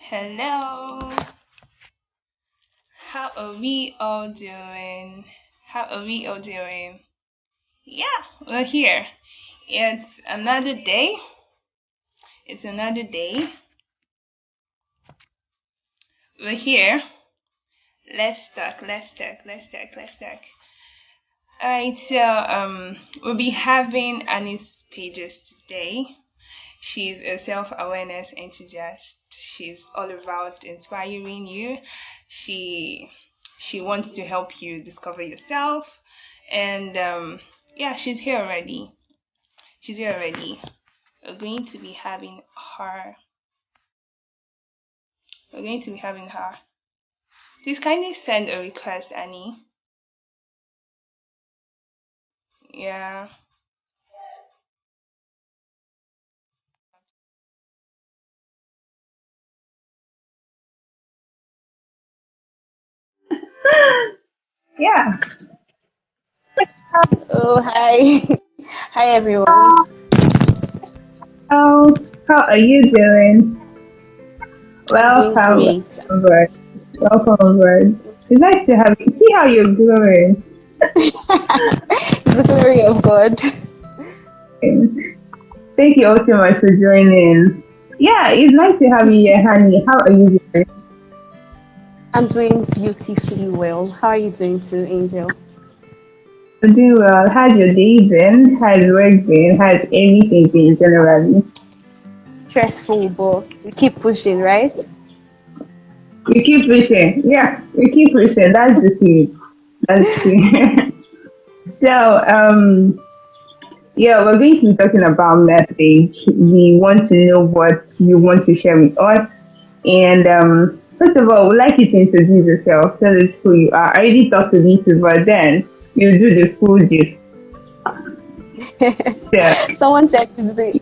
Hello, how are we all doing? How are we all doing? Yeah, we're here. It's another day. It's another day. We're here. Let's talk. Let's talk. Let's talk. Let's talk. Alright, we'll be having Annie's pages today. She's a self-awareness enthusiast. She's all about inspiring you. She she wants to help you discover yourself, and yeah, she's here already. She's here already. We're going to be having her. We're going to be having her. Please kindly send a request, Annie. Yeah. Yeah. Oh, hi. Hi, everyone. Oh, how are you doing? I'm doing Welcome, great. welcome, bird. Welcome, bird. It's nice to have you. See how you're growing. The glory of God. Thank you all so much for joining. Yeah, it's nice to have you here, honey. How are you doing? I'm doing beautifully well. How are you doing too, Angel? I'm doing well. How's your day been? How's work been? How's anything been generally? Stressful, but we keep pushing, right? We keep pushing. Yeah, we keep pushing. That's the spirit. That's the so, yeah, we're going to be talking about message. We want to know what you want to share with us. And first of all, we'd like you to introduce yourself. Tell us who you are. I already talked to you, but then you do the full gist. Yeah, Someone said,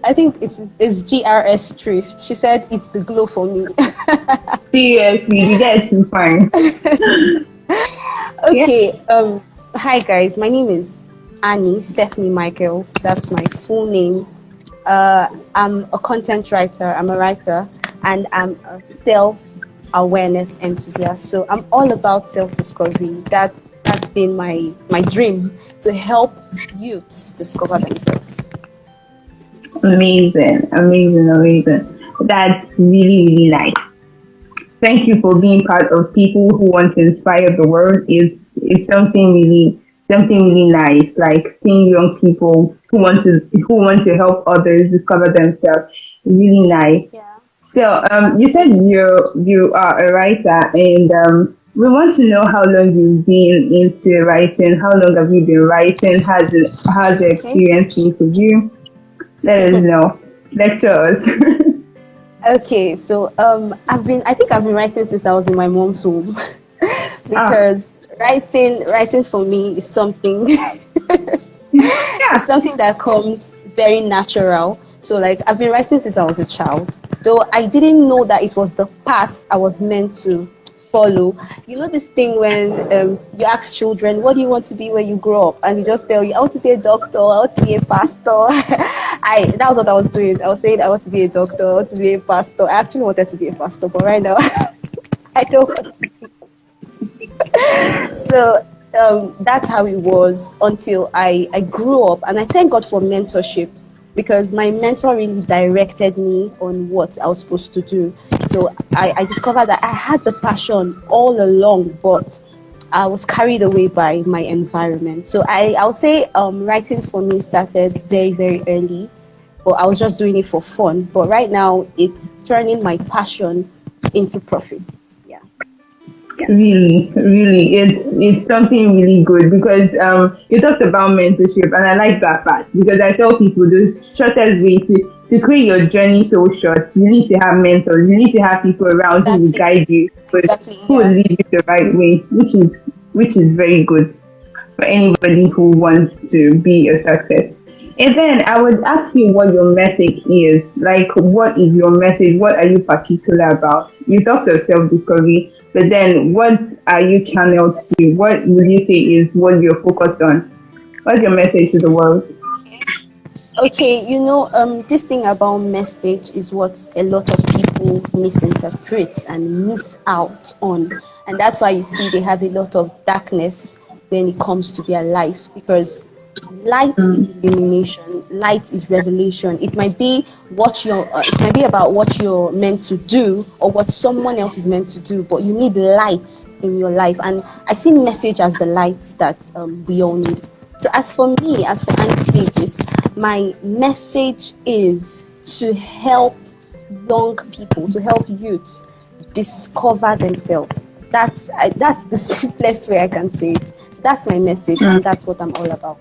I think it's GRS Truth. She said it's the glow for me. seriously, you guys too fine. Yeah, Okay. Hi, guys. My name is Annie Stephanie Michael. That's my full name. I'm a content writer, I'm a writer, and I'm a self awareness enthusiast. So I'm all about self discovery. That's been my dream to help youths discover themselves. amazing, amazing, amazing. That's really, really nice. Thank you for being part of people who want to inspire the world. It's something really nice. Like seeing young people who want to help others discover themselves. Really nice. Yeah, So you said thank you. you are a writer, and we want to know how long you've been into writing. How long have you been writing? How's the Okay. experience been for you? Let us know. Lecture us. Okay, so I think I've been writing since I was in my mom's home Ah, because writing for me is something it's yeah. something that comes very natural. So like I've been writing since I was a child, though I didn't know that it was the path I was meant to follow. You know this thing when you ask children, what do you want to be when you grow up? And they just tell you, I want to be a doctor, I want to be a pastor. I That was what I was doing. I was saying I want to be a doctor, I want to be a pastor. I actually wanted to be a pastor, but right now I don't want to. So that's how it was until I grew up, and I thank God for mentorship because my mentor really directed me on what I was supposed to do. So I discovered that I had the passion all along, but I was carried away by my environment. So I'll say writing for me started very, very early, but I was just doing it for fun. But right now it's turning my passion into profit. Yeah. Really, really, it's something really good because you talked about mentorship, and I like that part because I tell people the shortest way to create your journey so short, you need to have mentors, you need to have people around who will Exactly. guide you, Exactly. who will Yeah. lead you the right way, which is very good for anybody who wants to be a success. And then I would ask you what your message is. Like, what is your message? What are you particular about? You talked of self discovery, but then what are you channeled to? What would you say is what you're focused on? What's your message to the world? Okay, this thing about message is what a lot of people misinterpret and miss out on. And that's why you see they have a lot of darkness when it comes to their life, because light is illumination, light is revelation. It might be about what you're meant to do or what someone else is meant to do, but you need light in your life. And I see message as the light that we all need. So as for me, as for Anti-Ages, my message is to help young people, to help youths discover themselves. That's the simplest way I can say it. So that's my message, and that's what I'm all about.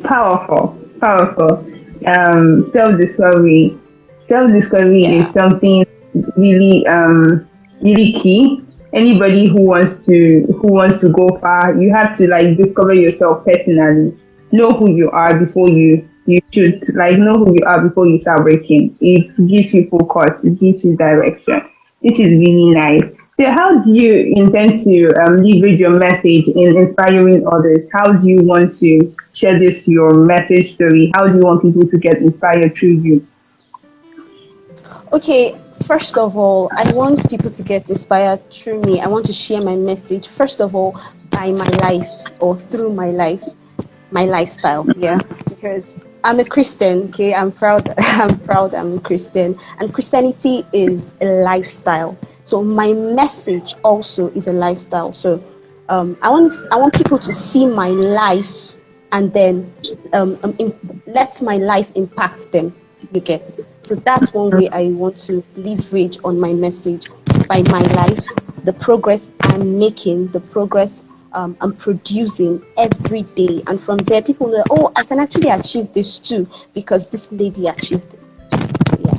Powerful, powerful. Self-discovery. Self-discovery is Yeah. something really, really key. Anybody who wants to go far, you have to like discover yourself personally. Know who you are before you should like know who you are before you start working. It gives you focus. It gives you direction, which is really nice. So, how do you intend to leverage your message in inspiring others? How do you want to share this your message story? How do you want people to get inspired through you? Okay, first of all, I want people to get inspired through me. I want to share my message, first of all, by my life or through my life, my lifestyle. Yeah, because I'm a Christian. Okay, I'm proud. I'm proud. I'm a Christian, and Christianity is a lifestyle. So my message also is a lifestyle. So I want people to see my life and then let my life impact them. You get? So that's one way I want to leverage on my message, by my life, the progress I'm making, the progress I'm producing every day. And from there, people know, oh, I can actually achieve this too because this lady achieved it. So, yeah.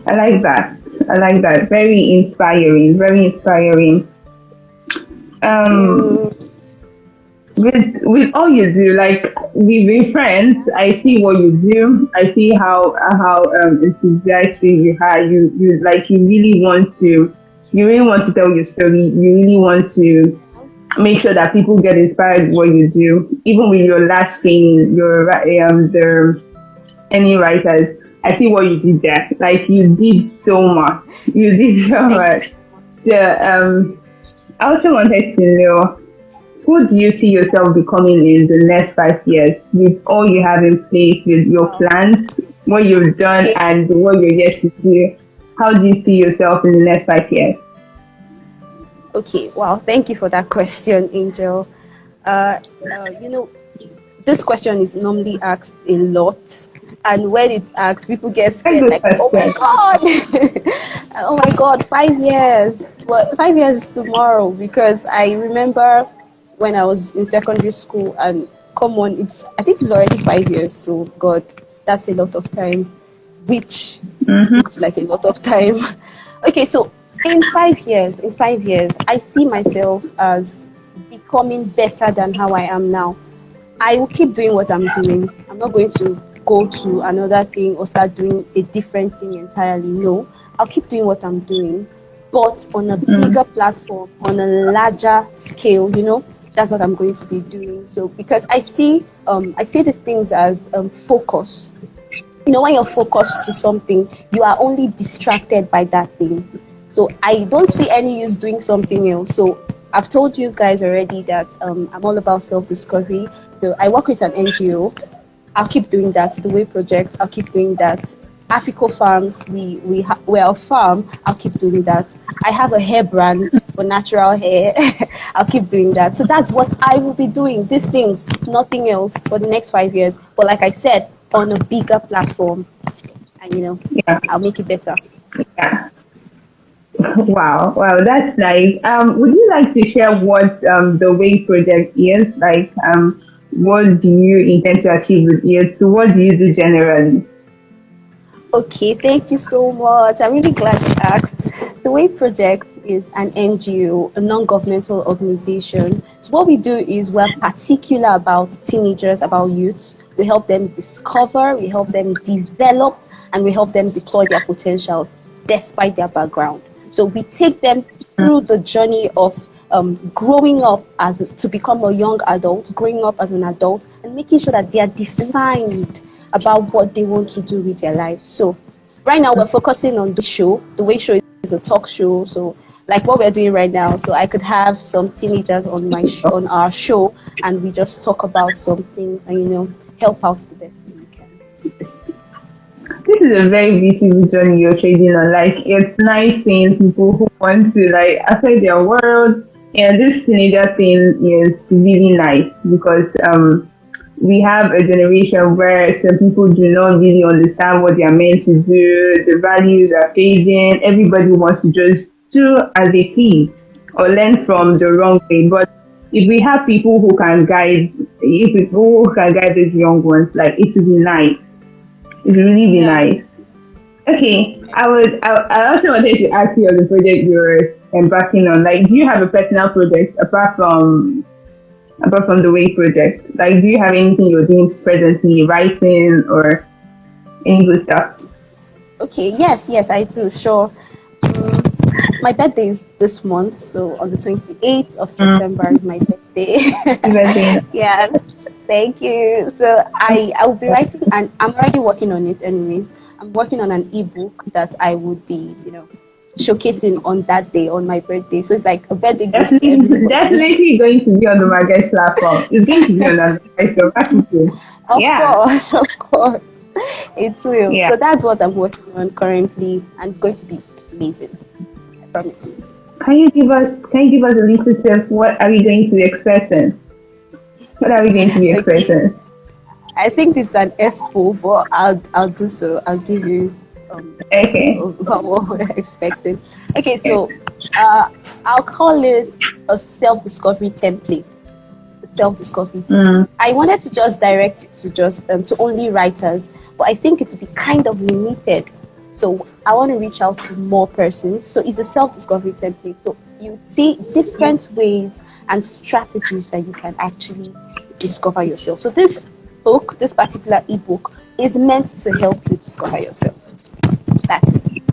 I like that. I like that. Very inspiring. Very inspiring. Um, You, with all you do, like we've been friends. I see what you do. I see how enthusiastic you are. You really want to tell your story. You really want to make sure that people get inspired what you do. Even with your last thing, the any writers. I see what you did there. Like you did so much. You did so thank you much. so much. So I also wanted to know, who do you see yourself becoming in the next 5 years with all you have in place, with your Wow. plans, what you've done, Okay. and what you're yet to do? How do you see yourself in the next 5 years? Okay. Wow. Thank you for that question, Angel. Uh, you know, this question is normally asked a lot, and when it's asked, people get Very scared, good like, oh my question. god. Oh my god, 5 years, well, 5 years is tomorrow, because I remember when I was in secondary school, and come on, I think it's already 5 years, so god, that's a lot of time, which looks like a lot of time. Okay, so in 5 years I see myself as becoming better than how I am now. I will keep doing what I'm doing. I'm not going to go to another thing or start doing a different thing entirely. No, I'll keep doing what I'm doing, but on a bigger platform, on a larger scale. That's what I'm going to be doing. So because I see these things as focus. When you're focused to something, you are only distracted by that thing. So I don't see any use doing something else. So I've told you guys already that I'm all about self-discovery. So I work with an NGO. I'll keep doing that. The Way Project, I'll keep doing that. Africo Farms, we're a farm. I'll keep doing that. I have a hair brand for natural hair. I'll keep doing that. So that's what I will be doing. These things, nothing else for the next 5 years. But like I said, on a bigger platform, and Yeah, I'll make it better. yeah. Wow, wow, that's nice. Would you like to share what the Way project is? Like, what do you intend to achieve with it? So, what do you do generally? Okay, thank you so much. I'm really glad you asked. The Way Project is an NGO, a non-governmental organization. So what we do is we're particular about teenagers, about youths. We help them discover, we help them develop, and we help them deploy their potentials despite their background. So we take them through the journey of growing up as to become a young adult, growing up as an adult, and making sure that they are defined about what they want to do with their lives. So right now we're focusing on the show. The way show is a talk show, so like what we're doing right now. So I could have some teenagers on on our show, and we just talk about some things and help out the best way we can. This is a very beautiful journey you're trading on. Like, it's nice seeing people who want to like affect their world, and this teenager thing is really nice because we have a generation where some people do not really understand what they are meant to do. The values are fading. Everybody wants to just do as they please or learn from the wrong way. But if we have people who can guide, if people who can guide these young ones, like, it would be nice. It would really be Yeah. nice. Okay, I also wanted to ask you on the project you're embarking on. Like, do you have a personal project apart from the way project? Like, do you have anything you're doing presently, writing or any good stuff? Okay. Yes, I do. Sure. My birthday is this month, so on the 28th of Mm, September is my birthday. everything. Yeah, thank you. So I'll be writing, and I'm already working on it. Anyways, I'm working on an ebook that I would be, showcasing on that day, on my birthday. So it's like a birthday gift to Definitely, everybody. definitely going to be on the market platform. It's going to be on the market platform. Of Yeah, course, of course, it will. yeah. So that's what I'm working on currently, and it's going to be amazing. I promise. Can you give us a little tip? What are we going to be expecting? What are we going to be Okay. expecting? I think it's an expo, but I'll do so. I'll give you a tip Okay. about what we're expecting. Okay, so uh, I'll call it a self-discovery template. A self-discovery Mm, template. I wanted to just direct it to just to only writers, but I think it will be kind of limited. So I want to reach out to more persons. So it's a self-discovery template. So you see different ways and strategies that you can actually discover yourself. So this particular ebook, is meant to help you discover yourself. That's it.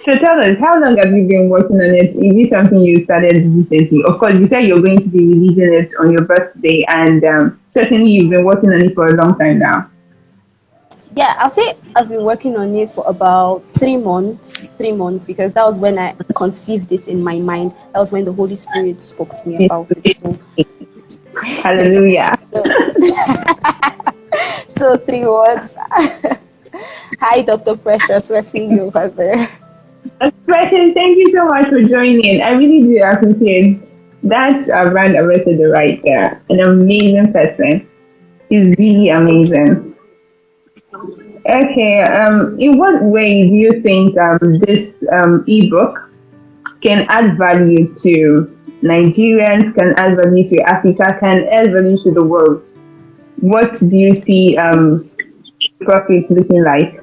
so tell us, how long have you been working on it? Is it something you started recently? Of course, you said you're going to be releasing it on your birthday, and certainly you've been working on it for a long time now. Yeah, I'll say I've been working on it for about 3 months. 3 months, because that was when I conceived it in my mind. That was when the Holy Spirit spoke to me about it. So, Hallelujah. so, so 3 months. Hi, Dr. Precious. We're seeing you over there. Expression, thank you so much for joining. I really do appreciate that brand ambassador right there. An amazing person. He's really Thank you so amazing. much. Thank you. Okay, in what way do you think this ebook can add value to Nigerians, can add value to Africa, can add value to the world? What do you see profit looking like?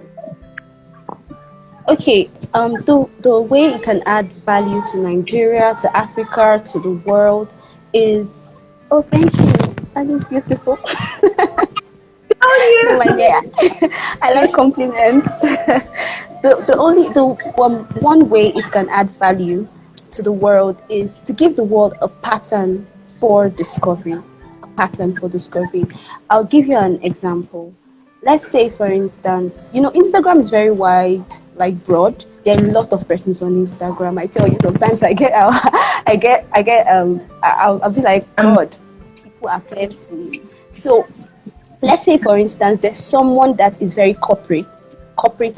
Okay, the way it can add value to Nigeria, to Africa, to the world is, oh, thank you. That is beautiful. No, Oh my yeah. God. I like compliments. The one way it can add value to the world is to give the world a pattern for discovery. A pattern for discovery. I'll give you an example. Let's say, for instance, Instagram is very wide, like broad. There are a lot of persons on Instagram. I tell you, sometimes I get, I'll be like, I'm God, people are plenty. So let's say, for instance, there's someone that is very corporate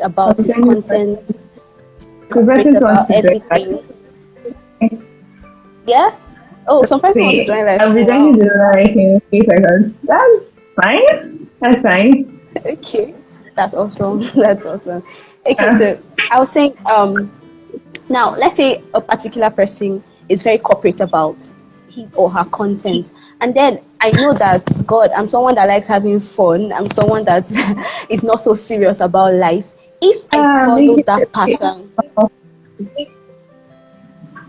about his pretending content, the corporate person wants about to join like everything. Yeah. Oh, some person wants to wait, join life. I'll be Oh, joining wow. the like in a few seconds. That's fine. That's fine. Okay, that's awesome. That's awesome. Okay, Uh, so I was saying, now let's say a particular person is very corporate about his or her content, and then I know that, God, I'm someone that likes having fun. I'm someone that is not so serious about life. If I make follow that it pattern, okay.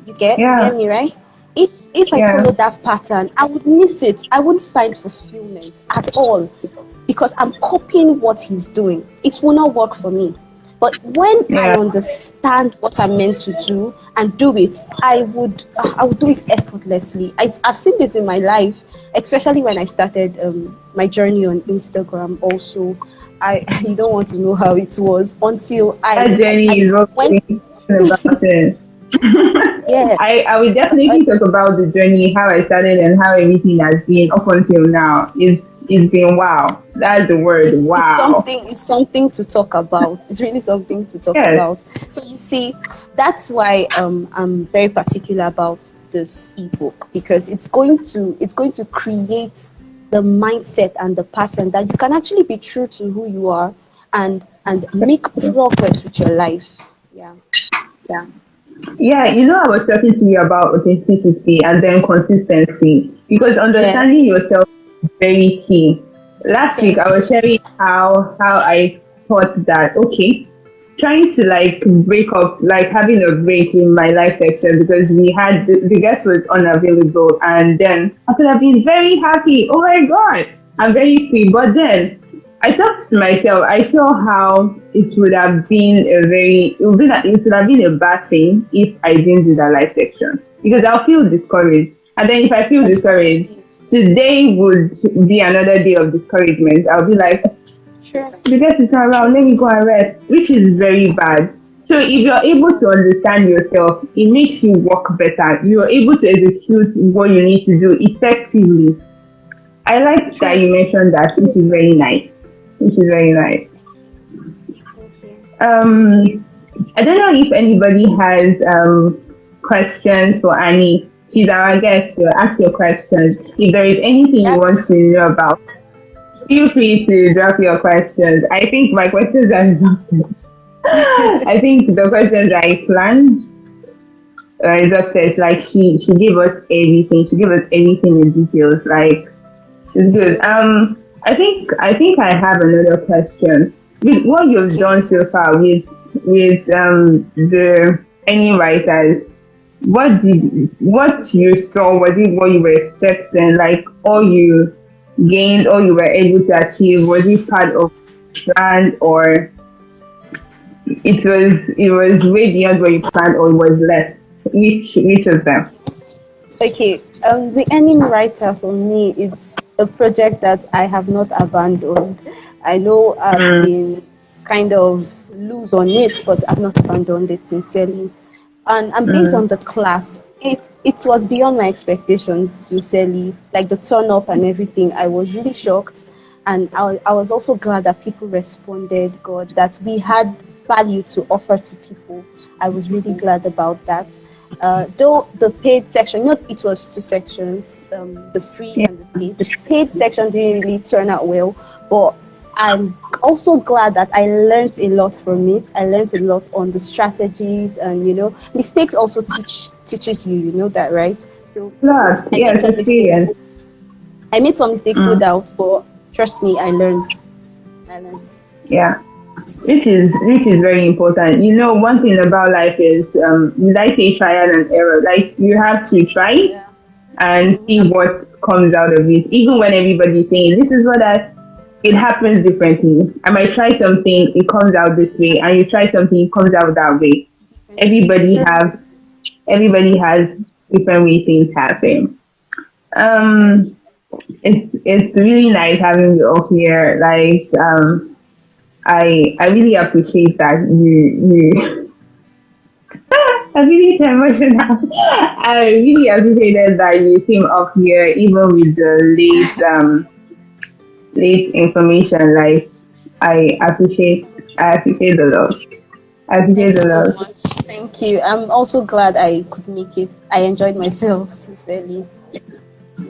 you get Yeah, me, right? If I yeah. follow that pattern, I would miss it. I wouldn't find fulfillment at all, because I'm copying what he's doing. It will not work for me. But when I Yeah. understand what I'm meant to do and do it, I would do it effortlessly. I've seen this in my life, especially when I started my journey on Instagram. Also, I you don't want to know how it was until That I journey is what went. we're talking about. It. Yeah, I will I, definitely talk about the journey, how I started and how everything has been up until now. It's been wow. That's the word, it's wow. something to talk about. It's really something to talk Yes. about. So you see, that's why I'm very particular about this ebook, because it's going to create the mindset and the pattern that you can actually be true to who you are, and make progress with your life. Yeah. Yeah. Yeah, I was talking to you about authenticity and then consistency because understanding Yes. yourself is very key. Last week I Thank was you. sharing how I thought that okay, trying to like break up, like having a break in my life section because we had the guest was unavailable, and then I could have been very happy. Oh my god, I'm very free. But then I thought to myself, I saw how it would have been it would have been a bad thing if I didn't do that live section because I'll feel discouraged. And then if I feel discouraged, Exactly. today would be another day of discouragement. I'll be like, Sure. the guest is not around, let me go and rest, which is very bad. So if you're able to understand yourself, it makes you work better. You're able to execute what you need to do effectively. I like that True. you mentioned that, which is very nice. Which is very nice. Thank you. Um, I don't know if anybody has questions for Annie. She's our guest to ask your questions. If there is anything you want That's to know about, feel free to drop your questions. I think my questions are exhausted. I think the questions I planned are exhausted. Like she gave us everything. She gave us everything in details. Like it's good. true. I think I have another question. With what you've Okay. done so far with the any writers, what you saw, was it what you were expecting? Like all you gained, all you were able to achieve, was it part of the plan, or it was way beyond what you planned, or it was less? Which of them? Okay, the ending writer for me is a project that I have not abandoned. I know I've Mm, been kind of loose on it, but I've not abandoned it sincerely. And based on mm, the class, it was beyond my expectations, sincerely. Like the turn up and everything, I was really shocked, and I was also glad that people responded. God, that we had value to offer to people. I was really glad about that. Though the paid section, not it was two sections, the free yeah. and the paid. The paid section didn't really turn out well, but I'm also glad that I learned a lot from it. I learned a lot on the strategies, and mistakes also teaches you. You know that, right? So Lot, I made yes, some mistakes. experience. I made some mistakes, no Mm, doubt, but trust me, I learned. I learned. yeah. Which is very important. One thing about life is like a trial and error. Like you have to try Yeah. and see Mhm. what comes out of it. Even when everybody's saying this is what it happens differently. I might try something, it comes out this way, and you try something, it comes out that way. Everybody True. have everybody has different way things happen. Um, it's really nice having you up here. Like I really appreciate that you I really get emotional. I really appreciated that you came up here even with the late information. Like I appreciate the love. I appreciate Thank you the so love. much. Thank you. I'm also glad I could make it. I enjoyed myself, sincerely.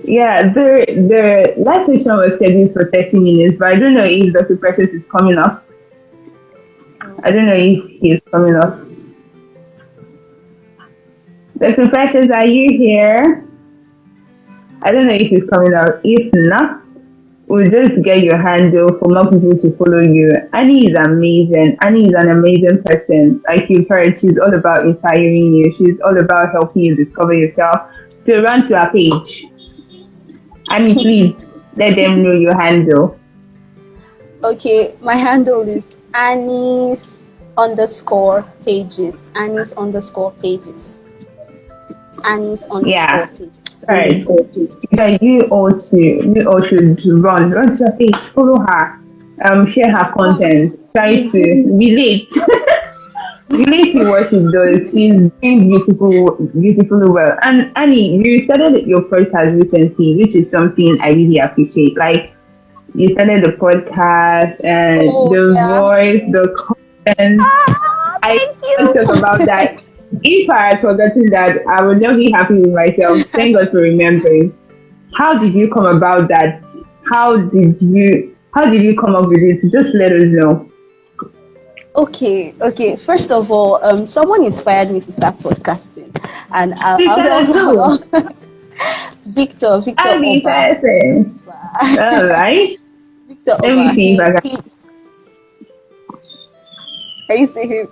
Yeah, the last session was scheduled for 30 minutes, but I don't know if Dr. Precious is coming up. I don't know if he's coming up. Dr. Precious, are you here? I don't know if he's coming out. If not, we'll just get your handle for more people to follow you. Annie is amazing. Annie is an amazing person. Like you've heard, she's all about inspiring you. She's all about helping you discover yourself. So run to her page. Annie, please let them know your handle. Okay, my handle is Annie's. underscore pages. Annie's underscore pages. Annie's underscore Yeah. pages. Right. Yeah, you all should run to her page, follow her, share her content, try to relate. Relate to what she does. She's doing beautifully well. And Annie, you started your podcast recently, which is something I really appreciate. Like you started the podcast and Oh the yeah. voice, the content. I Thank want to talk you. about that. If I had forgotten that, I would not be happy with myself. Thank God for remembering. How did you come about that? How did you come up with it? Just let us know. Okay. First of all, someone inspired me to start podcasting, and Please tell us who. Victor I'll be Oba. person. All right. Victor Let me Oba. see if I He. Can you see him?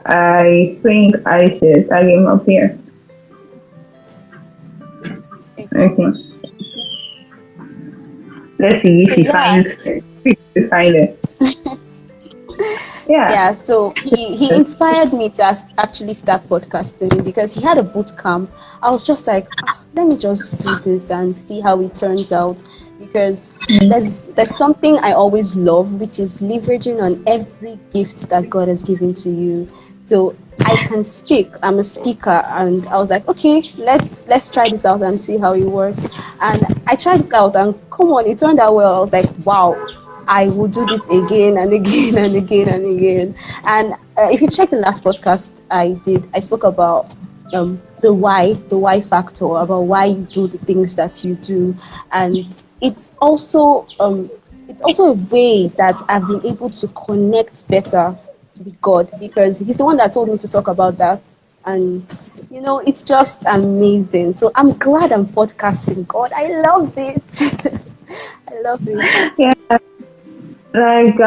I think I should tag him up here. Okay. Let's see if So he yeah, finds it. Yeah. yeah. So he inspired me to actually start podcasting because he had a boot camp. I was just like, let me just do this and see how it turns out. Because there's something I always love, which is leveraging on every gift that God has given to you. So I can speak. I'm a speaker, and I was like, okay, let's try this out and see how it works. And I tried it out, and come on, it turned out well. I was like, wow, I will do this again and again and again and again. And if you check the last podcast I did, I spoke about the why factor, about why you do the things that you do, and it's also a way that I've been able to connect better with God, because He's the one that told me to talk about that. And it's just amazing. So I'm glad I'm podcasting. God, I love it. I love it. Yeah. Like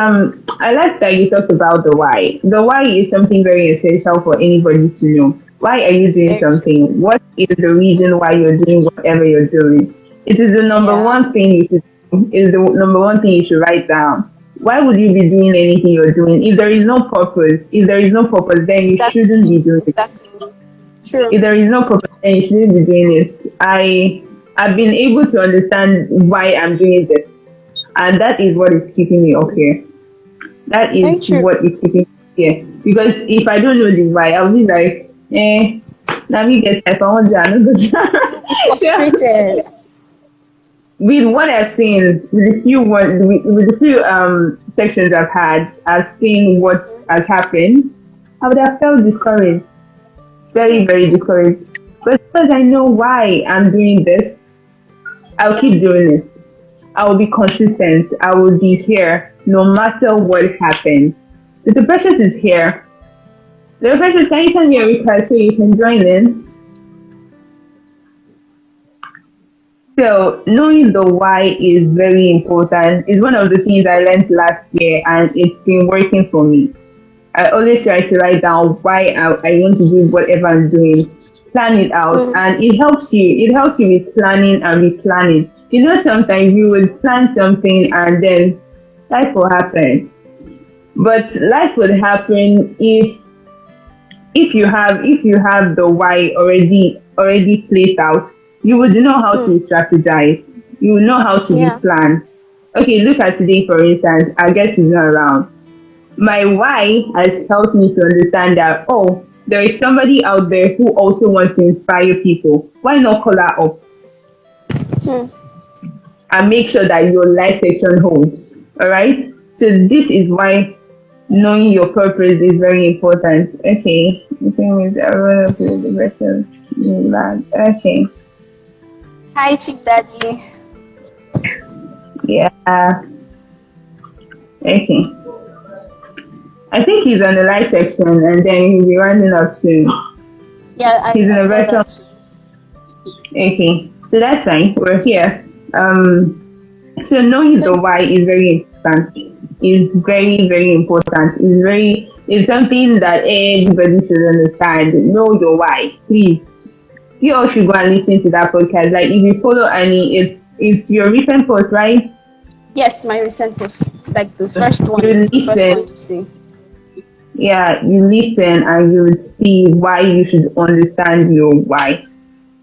I like that you talked about the why. The why is something very essential for anybody to know. Why are you doing Ex- something? What is the reason why you're doing whatever you're doing? It is the number Yeah, one thing you should is the number one thing you should write down. Why would you be doing anything you're doing? If there is no purpose, then you shouldn't exactly. be doing it. Exactly. True. If there is no purpose, then you shouldn't be doing it. I've been able to understand why I'm doing this, and that is what is keeping me up here. That Very is true. what is keeping me here. Because if I don't know the why, I'll be like, let me get my phone down. You'll be Yeah. frustrated. With what I've seen, with the few sections I've seen what has happened. I would have felt discouraged, very True. very discouraged. But because I know why I'm doing this, I'll Yeah. keep doing it. I will be consistent. I will be here no matter what happens. The precious is here. The precious, can you send me a request so you can join in? So knowing the why is very important. It's one of the things I learned last year, and it's been working for me. I always try to write down why I want to do whatever I'm doing, plan it out, Mm, and it helps you. It helps you with planning and replanning. Sometimes you would plan something and then life will happen. But life would happen if you have the why already placed out. You would know how to mm, strategize. You would know how to yeah. replan. Okay, look at today for instance. Our guest is not around. My why has helped me to understand that, there is somebody out there who also wants to inspire people. Why not call her up Mm, and make sure that your life section holds? All right. So this is why knowing your purpose is very important. Okay. The thing with the question. Okay. Hi, Chief Daddy. Yeah. Okay. I think he's on the live section and then he'll be rounding up soon. Yeah, He's in I a saw virtual. that too. Okay, so that's fine. We're here. So knowing So, the why is very important. It's very very important. It's something that everybody should understand. Know your why, please. You all should go and listen to that podcast. Like if you follow Annie, it's your recent post, right? yes, my recent post, like the first one You you listen. see. yeah, you listen and you would see why you should understand your why.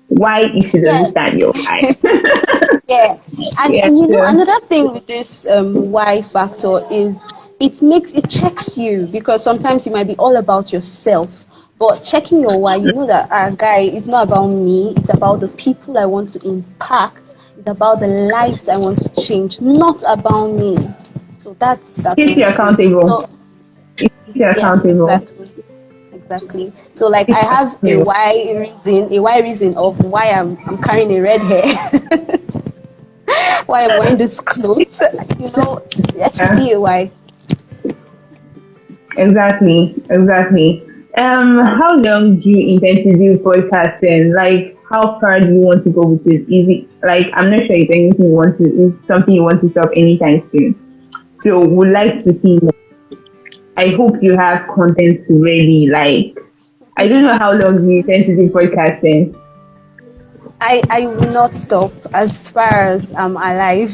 Why you should Yeah. understand your why. Yeah, Yeah, and you know sure. another thing with this why factor is it checks you, because sometimes you might be all about yourself, but checking your why, you know that guy, it's not about me, it's about the people I want to impact, it's about the lives I want to change, not about me. So that's Keeps you one thing. accountable. So It keeps you yes, accountable. exactly. So like I Keeps you have accountable. a why reason of why I'm carrying a red hair. Why I'm wearing this clothes. You know, that should Yeah, be a why. exactly, exactly. How long do you intend to do podcasting? Like, how far do you want to go with it? Is it like I'm not sure it's anything you want to is something you want to stop anytime soon. So would like to see more. I hope you have content ready. Like, I don't know how long you intend to do podcasting. I will not stop as far as I'm alive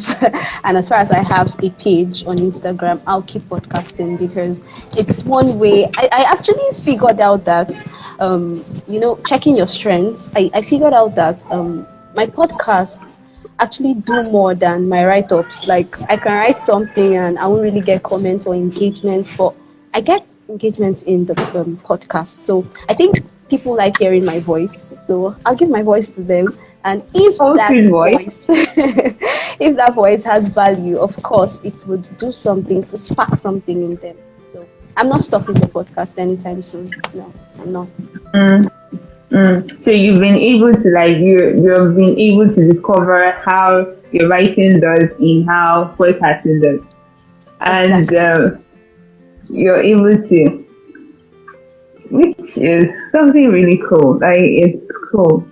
and as far as I have a page on Instagram. I'll keep podcasting because it's one way. I actually figured out that, checking your strengths, I figured out that my podcasts actually do more than my write ups. Like, I can write something and I won't really get comments or engagement, but I get engagements in the podcast. So I think people like hearing my voice. So I'll give my voice to them. And if Oh, that sweet voice. voice, if that voice has value, of course, it would do something to spark something in them. So I'm not stopping the podcast anytime soon. No, I'm not. Mm, so you've been able to like you've been able to discover how your writing does in how podcasting does, and Exactly. you're able to, which is something really cool. Like it's cool.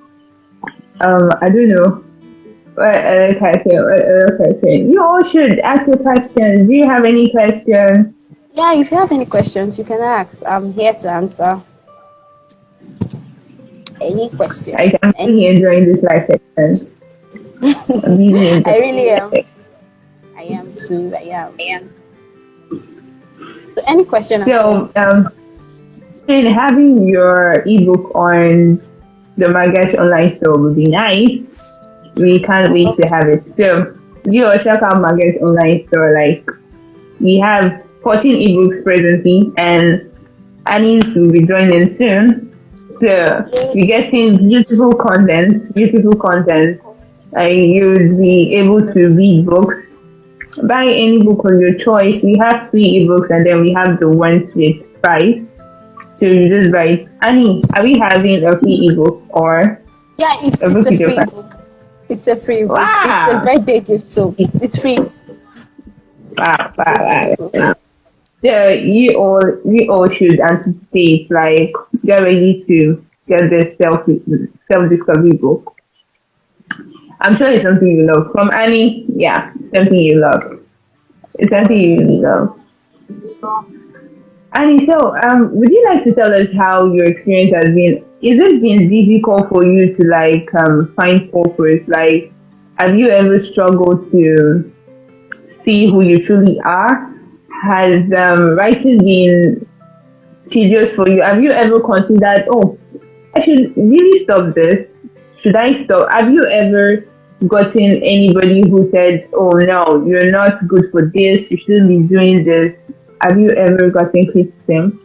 I don't know what other question. What other question? You all should ask your questions. Do you have any questions? Yeah, if you have any questions, you can ask. I'm here to answer any question. Like I'm Any really enjoying this live section. I'm really I enjoying really am. it. I am too. I am. So any question at all. So Shane, having your ebook on the Magash online store would be nice. We can't wait to Okay. have it. So you all check out Magash online store. Like we have 14 ebooks presently, and Annie's will be joining soon. So Yay. you're getting beautiful content, beautiful content. You'll be able to read books. Buy any book of your choice. We have free ebooks, and then we have the ones with price. So you just buy. Annie, are we having a free ebook or Yeah, a it's book a with your free price? book. It's a free book. It's a Wow! birthday gift, so it's free. Wow! It's a free Wow! book. Wow! So you all should anticipate, like get ready to get the self discovery book. I'm sure it's something you love. From Annie, yeah, something you love. It's Of something course. you really love. Annie, so would you like to tell us how your experience has been? Is it been difficult for you to like find purpose? Like, have you ever struggled to see who you truly are? Has writing been tedious for you? Have you ever considered, oh, I should really stop this? Should I stop? Have you ever gotten anybody who said, oh no, you're not good for this, you shouldn't be doing this? Have you ever gotten criticism?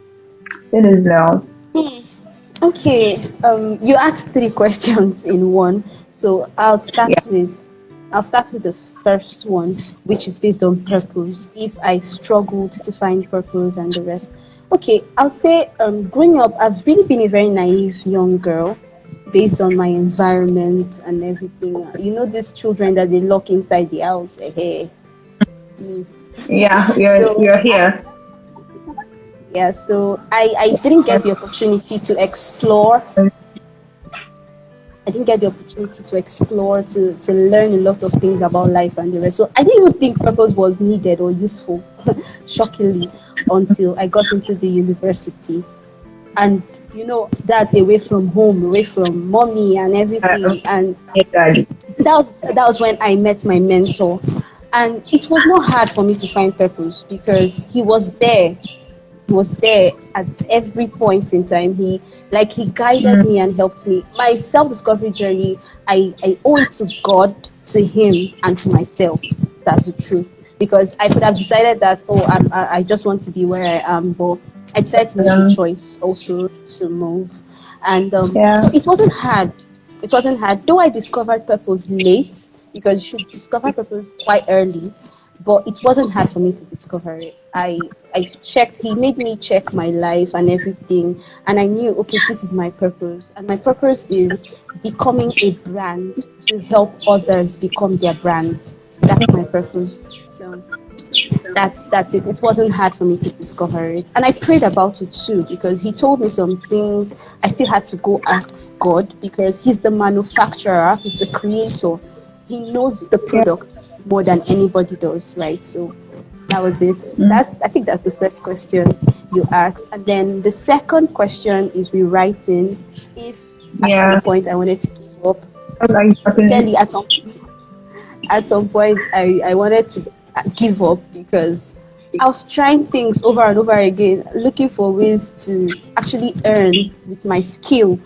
Let us know. Okay. You asked three questions in one, so Yeah. I'll start with the first one, which is based on purpose. If I struggled to find purpose and the rest. Okay, I'll say growing up, I've really been a very naive young girl based on my environment and everything. You know, these children that they lock inside the house. Hey. Yeah, you're So you're here. yeah, so I didn't get the opportunity to explore. I didn't get the opportunity to explore, to learn a lot of things about life and the rest. So I didn't even think purpose was needed or useful, shockingly, until I got into the university. And that's away from home, away from mommy and everything. Um, And Daddy. that was when I met my mentor. And it was not hard for me to find purpose because he was there. was there at every point in time. He guided me and helped me. My self-discovery journey, I owe it to God, to him, and to myself. That's the truth. Because I could have decided that, oh, I just want to be where I am, but I decided to make a Um, choice also to move. And yeah. so it wasn't hard. It wasn't hard, though I discovered purpose late, because you should discover purpose quite early, but it wasn't hard for me to discover it. I checked. He made me check my life and everything, and I knew, okay, this is my purpose, and my purpose is becoming a brand to help others become their brand. That's my purpose. So that's it. It wasn't hard for me to discover it, and I prayed about it too, because he told me some things. I still had to go ask God, because he's the manufacturer, he's the creator. He knows the Yeah. product more than anybody does, right? So that was it. Mm, I think that's the first question you asked, and then the second question is rewriting. If at some yeah. point I wanted to give up, That's like happening. sincerely, at some point I wanted to give up, because I was trying things over and over again, looking for ways to actually earn with my skill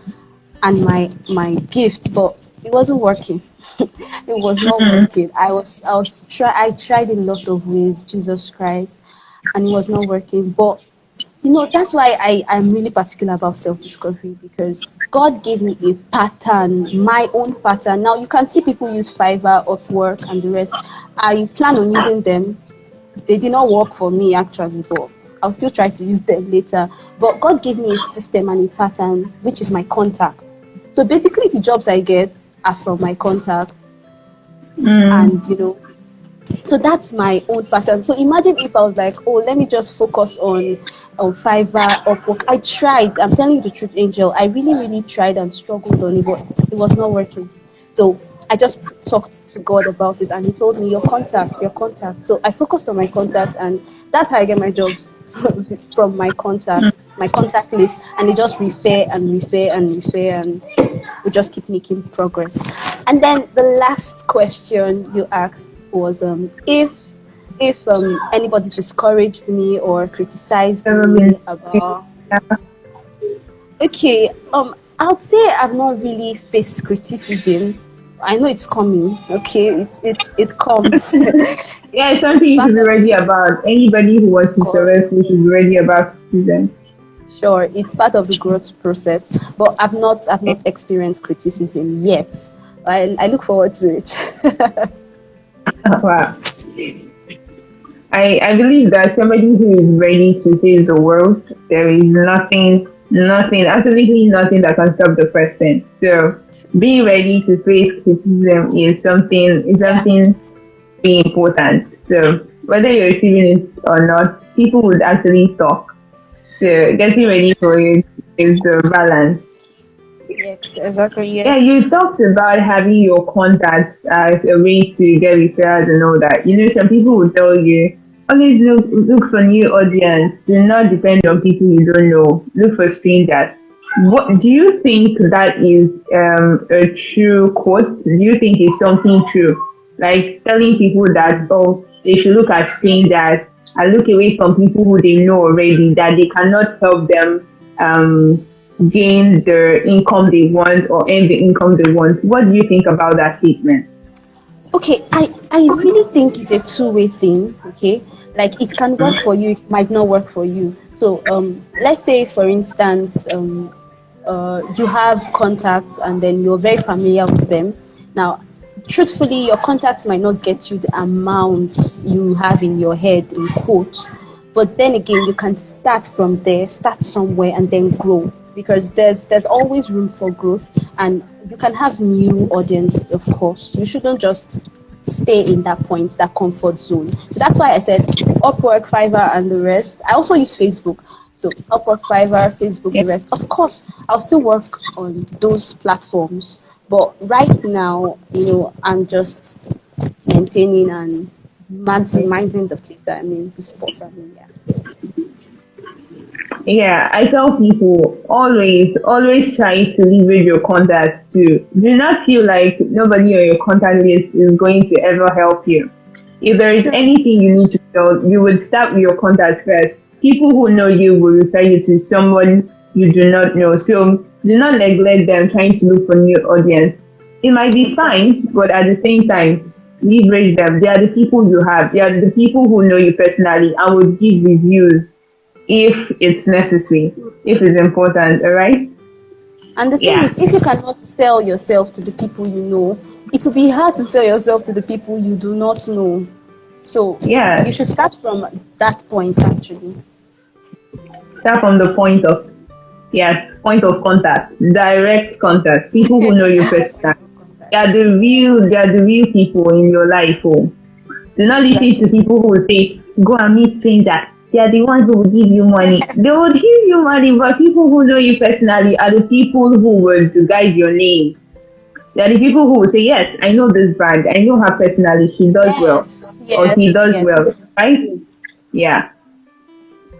and my gift, but it wasn't working. It was not Mm, working. I tried a lot of ways, Jesus Christ, and it was not working. But that's why I'm really particular about self-discovery, because God gave me a pattern, my own pattern. Now you can see people use Fiverr, Upwork, and the rest. I plan on using them. They did not work for me actually, but I'll still try to use them later. But God gave me a system and a pattern, which is my contacts. So basically, the jobs I get are from my contacts, mm, and so that's my own pattern. So imagine if I was like, oh, let me just focus on Fiverr, Upwork. I tried. I'm telling you the truth, Angel. I really, really tried and struggled on it, but it was not working. So I just talked to God about it, and He told me, your contact, your contact. So I focused on my contact, and that's how I get my jobs from my contact list, and they just refer and refer and refer, and we just keep making progress. And then the last question you asked was, if anybody discouraged me or criticized never me been. about. Yeah. Okay, I'd say I've not really faced criticism. I know it's coming. Okay, it comes. Yeah, it's something It's you should part be of ready the about. Anybody who wants to course. surrender should be ready about season. Sure, it's part of the growth process, but I've not experienced criticism yet. I look forward to it. Wow. I believe that somebody who is ready to face the world, there is nothing, absolutely nothing that can stop the person. So being ready to face criticism is Yeah. something very important. So whether you're receiving it or not, people would actually talk. So getting ready for it is the balance. Yes, exactly. Yeah, Yes. you talked about having your contacts as a way to get referrals and all that. Some people will tell you, always look for new audience. Do not depend on people you don't know. Look for strangers. What do you think that is a true quote? Do you think it's something true? Like telling people that, oh, they should look at strangers and look away from people who they know already, that they cannot help them gain the income they want or earn the income they want. What do you think about that statement? Okay, I really think it's a two-way thing. Okay, like it can work for you, it might not work for you. So let's say for instance you have contacts and then you're very familiar with them. Now, truthfully, your contacts might not get you the amount you have in your head, in quotes, but then again, you can start from there, start somewhere, and then grow, because there's always room for growth, and you can have new audience. Of course, you shouldn't just stay in that point, that comfort zone. So that's why I said Upwork, Fiverr, and the rest. I also use Facebook. So Upwork, Fiverr, Facebook, Yeah. the rest. Of course, I'll still work on those platforms. But right now, I'm just maintaining and maximizing the place I'm in, the spot I'm in. Yeah. Yeah, I tell people always try to leverage your contacts too. Do not feel like nobody on your contact list is going to ever help you. If there is True. anything you need to sell, you would start with your contacts first. People who know you will refer you to someone you do not know. So do not neglect them trying to look for new audience. It might be Exactly. fine, but at the same time, leverage them. They are the people you have. They are the people who know you personally and will give reviews if it's necessary, if it's important. All right? And the thing Yeah. is, if you cannot sell yourself to the people you know, it will be hard to sell yourself to the people you do not know. So you Yes. should start from that point actually. Start from the point of, yes, point of contact, direct contact. People who know you personally. Point of They contact. are the real, they are the real people in your life. Oh. Do not listen to Exactly. people who will say, go and meet strangers. They are the ones who will give you money. They will give you money, but people who know you personally are the people who will guide your name. They are the people who will say, yes, I know this brand. I know her personally. She does well. Yes, Or he yes, does well. yes. Right? Yeah.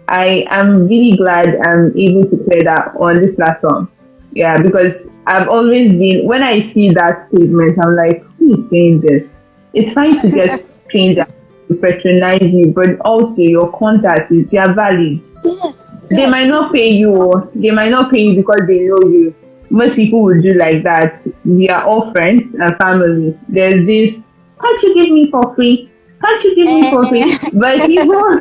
I am really glad I'm able to clear that on this platform. Yeah, because I've always been, when I see that statement, I'm like, who is saying this? It's fine to get strangers to patronize you, but also your contacts, they are valid. Yes, They might yes. not pay you, they might not pay you because they know you. Most people would do like that. We are all friends and family. There's this, can't you give me for free? Can't you give me for free? Eh, But people,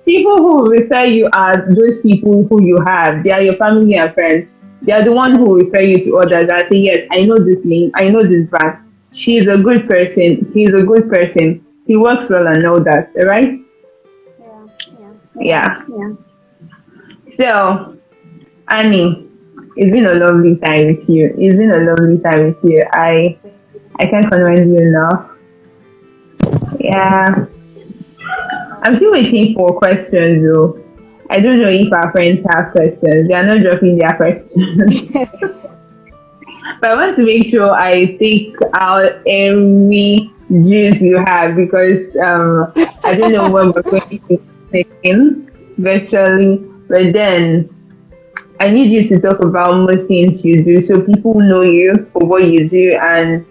people who refer you are those people who you have. They are your family and friends. They are the one who refer you to others and say, yes, I know this name, I know this brand. She is a good person. He is a good person. He works well and all that. All right? yeah, yeah. Yeah. So, Annie, it's been a lovely time with you. It's been a lovely time with you. I can't commend you enough. Yeah. I'm still waiting for questions though. I don't know if our friends have questions. They are not dropping their questions. But I want to make sure I take out every juice you have because I don't know when we're going to take in virtually. But then I need you to talk about most things you do so people know you for what you do and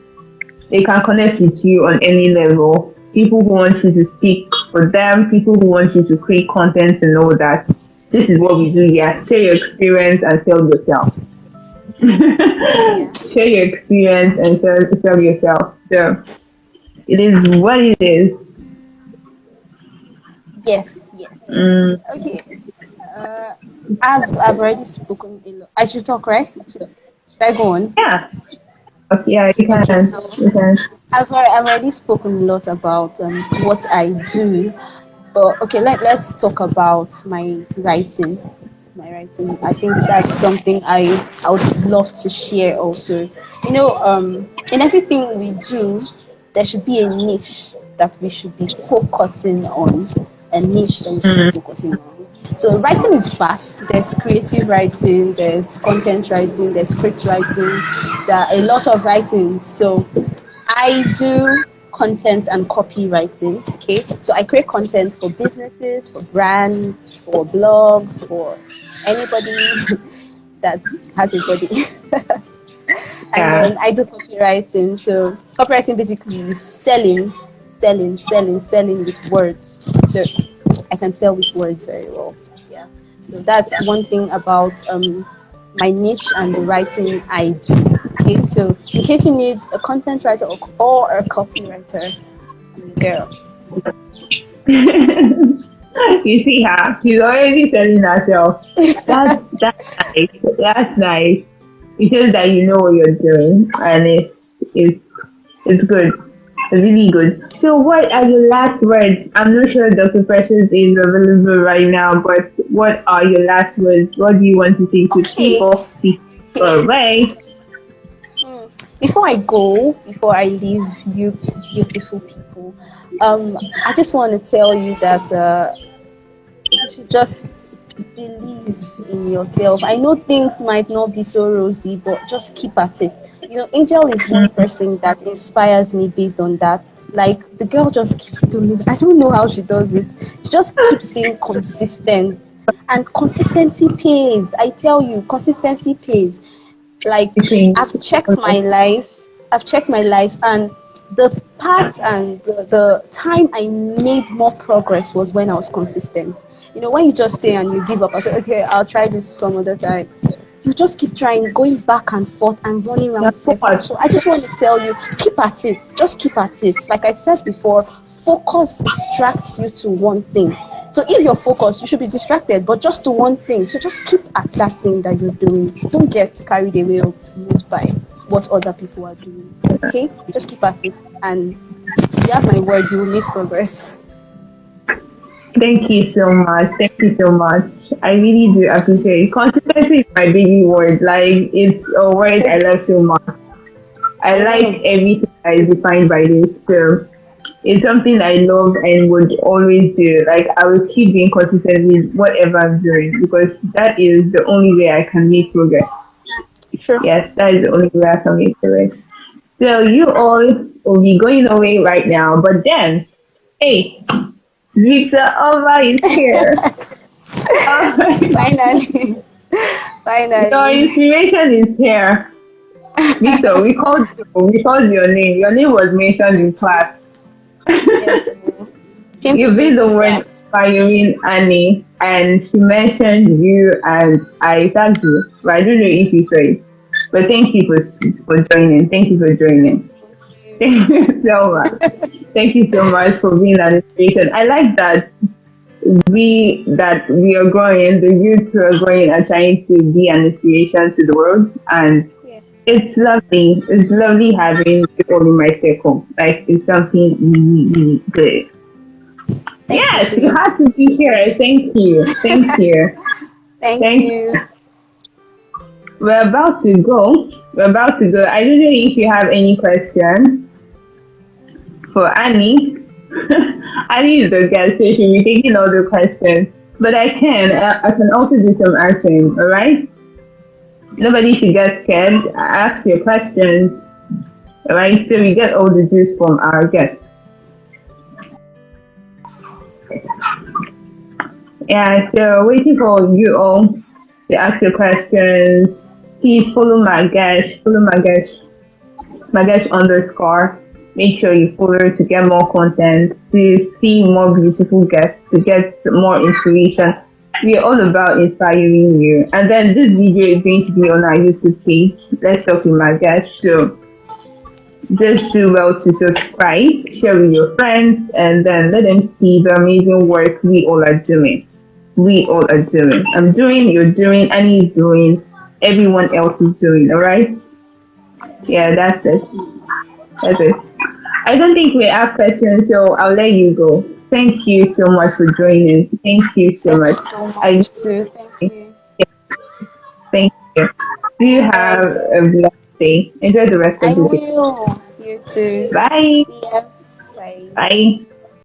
they can connect with you on any level. People who want you to speak for them, people who want you to create content and all that. This is what we do here. Share your experience and sell yourself. Yeah. Share your experience and sell yourself. So it is what it is. Yes, yes, yes. Mm, Okay. Uh, I've already spoken a lot. I should talk, right? Should I go on? yeah. Okay, yeah, you Okay, can. so You can. I've already spoken a lot about what I do, but okay, let's talk about my writing. My writing. I think that's something I would love to share also. In everything we do, there should be a niche that we should be focusing on. A niche that we should be Mm, focusing on. So writing is vast. There's creative writing, there's content writing, there's script writing. There are a lot of writings. So I do content and copywriting. Okay, so I create content for businesses, for brands, for blogs, for anybody that has a body. And yeah. then I do copywriting. So copywriting basically is selling with words. So I can sell with words very well. Yeah. So that's one thing about my niche and the writing I do. Okay. So in case you need a content writer or a copywriter, I'm your girl. You see her, she's already selling herself. That's nice. That's nice. It shows that you know what you're doing, and it's good. It's really good. So, what are your last words? I'm not sure Dr. Precious is available right now, but what are your last words? What do you want to say to Okay. people away? Hmm. Before I leave you beautiful people, I just want to tell you that you should just believe in yourself. I know things might not be so rosy, but just keep at it. Angel is one person that inspires me based on that. Like the girl just keeps doing it. I don't know how she does it. She just keeps being consistent. And consistency pays. I tell you, consistency pays. Like Between I've checked my life and The part and the time I made more progress was when I was consistent. When you just stay and you give up, I say, okay, I'll try this some other time. You just keep trying, going back and forth and running Yeah, around so circles. much. So I just want to tell you, keep at it. Just keep at it. Like I said before, focus distracts you to one thing. So if you're focused, you should be distracted, but just to one thing. So just keep at that thing that you're doing. Don't get carried away or moved by what other people are doing. Okay? Just keep at it. And you have my word, you will make progress. Thank you so much. Thank you so much. I really do appreciate it. Consistency is my baby word. Like, it's a word I love so much. I I like know. everything that is defined by this. So it's something I love and would always do. Like, I will keep being consistent with whatever I'm doing because that is the only way I can make progress. Sure. Yes, that is the only way I can make progress. So you all will be going away right now, but then, hey, Victor Ova is here. Finally. Your Finally. inspiration is here. Victor, we called your name. Your name was mentioned in class. Yes, ma'am. Came to You've been the register. word inspiring Annie, and she mentioned you, and I thanked you. But I don't know if you saw it. But thank you for joining. Thank you for joining. Thank you. Thank you so much. Thank you so much for being an inspiration. I like that we are growing, the youths who are growing are trying to be an inspiration to the world, and Yeah. it's lovely. It's lovely having you all in my circle. Like, it's something really, really good. Thank you Yes, you too. had to be here. Thank you. Thank you. Thank Thank. you. We're about to go. We're about to go. I don't know if you have any question for Annie. Annie is the guest, so she'll be taking all the questions. But I can also do some answering. All right. Nobody should get scared. Ask your questions. All right. So we get all the juice from our guests. Yeah. So waiting for you all to ask your questions. Please follow my guest. Follow my guest underscore. Make sure you follow her to get more content, to see more beautiful guests, to get more inspiration. We are all about inspiring you. And then this video is going to be on our YouTube page. Let's talk with my guest. So just do well to subscribe, share with your friends, and then let them see the amazing work we all are doing. We all are doing. I'm doing, you're doing, Annie is doing, everyone else is doing, all right? Yeah, that's it. That's it. I don't think we have questions, so I'll let you go. Thank you so much for joining. Thank you so Thank you much. so I much too. Thank you. thank you. Do you All right. have a blessed day? Enjoy the rest I of the day. will. You too. Bye. See ya. Bye. Bye.